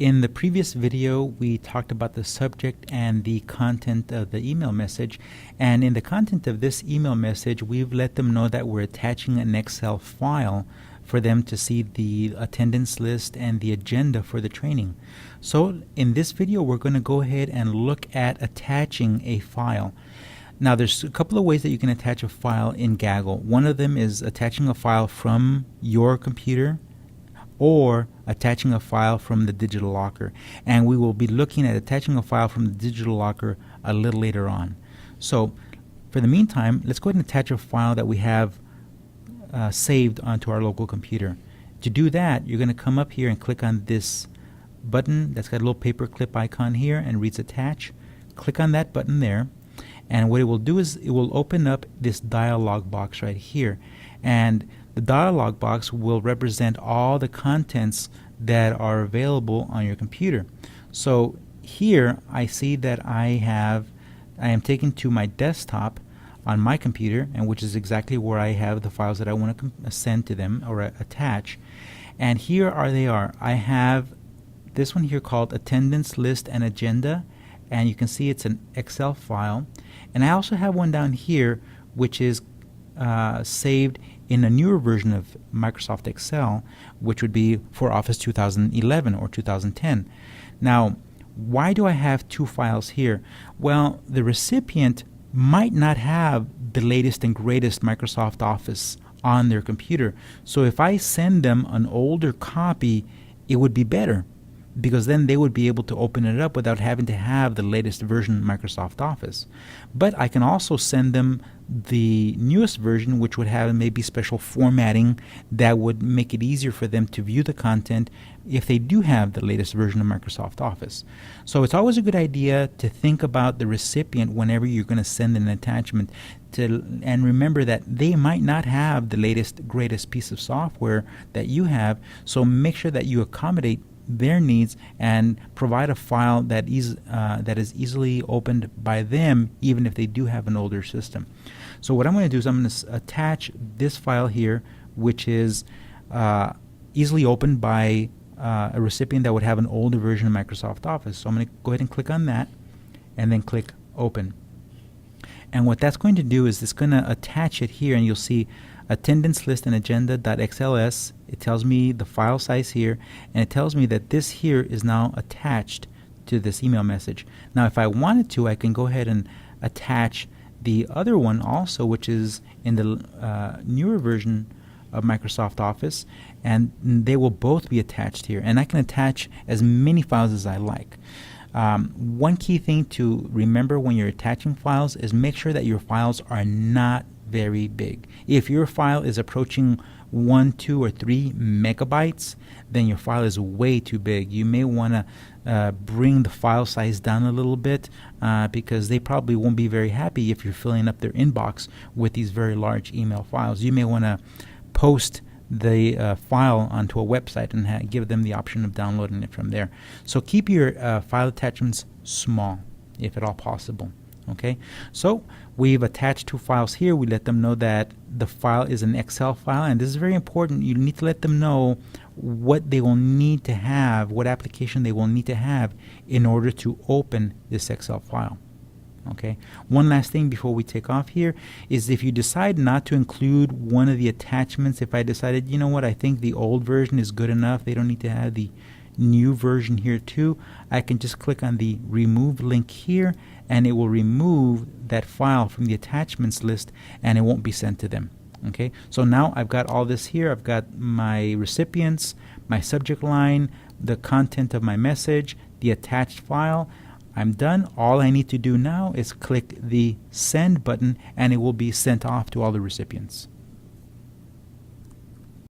In the previous video, we talked about the subject and the content of the email message. And in the content of this email message, we've let them know that we're attaching an Excel file for them to see the attendance list and the agenda for the training. So in this video, we're going to go ahead and look at attaching a file. Now, there's a couple of ways that you can attach a file in Gaggle. One of them is attaching a file from your computer or attaching a file from the digital locker. And we will be looking at attaching a file from the digital locker a little later on. So for the meantime, let's go ahead and attach a file that we have saved onto our local computer. To do that, you're going to come up here and click on this button that's got a little paper clip icon here and reads attach. Click on that button there, and what it will do is it will open up this dialog box right here, and the dialog box will represent all the contents that are available on your computer. So here I see that I am taken to my desktop on my computer, and which is exactly where I have the files that I want to send to them or attach. And here they are. I have this one here called attendance list and agenda, and you can see it's an Excel file. And I also have one down here which is saved in a newer version of Microsoft Excel, which would be for Office 2011 or 2010. Now, why do I have two files here? Well, the recipient might not have the latest and greatest Microsoft Office on their computer. So if I send them an older copy, it would be better, because then they would be able to open it up without having to have the latest version of Microsoft Office. But I can also send them the newest version, which would have maybe special formatting that would make it easier for them to view the content if they do have the latest version of Microsoft Office. So it's always a good idea to think about the recipient whenever you're going to send an attachment, and remember that they might not have the latest, greatest piece of software that you have, so make sure that you accommodate their needs and provide a file that is easily opened by them, even if they do have an older system. So what I'm going to do is I'm going to attach this file here, which is easily opened by a recipient that would have an older version of Microsoft Office. So I'm going to go ahead and click on that and then click open. And what that's going to do is it's going to attach it here, and you'll see attendance list and agenda.xls. It tells me the file size here, and it tells me that this here is now attached to this email message. Now if I wanted to, I can go ahead and attach the other one also, which is in the newer version of Microsoft Office, and they will both be attached here, and I can attach as many files as I like. One key thing to remember when you're attaching files is make sure that your files are not very big. If your file is approaching 1, 2, or 3 megabytes, then your file is way too big. You may want to bring the file size down a little bit, because they probably won't be very happy if you're filling up their inbox with these very large email files. You may want to post the file onto a website and give them the option of downloading it from there. So keep your file attachments small, if at all possible. Okay, so we've attached two files here. We let them know that the file is an Excel file, and this is very important. You need to let them know what they will need to have, what application they will need to have in order to open this Excel file. Okay, one last thing before we take off here is if you decide not to include one of the attachments, if I decided, you know what, I think the old version is good enough, they don't need to have the new version here too, I can just click on the remove link here, and it will remove that file from the attachments list, and it won't be sent to them. Okay, so now I've got all this here. I've got my recipients, my subject line, the content of my message, the attached file. I'm done. All I need to do now is click the send button, and it will be sent off to all the recipients.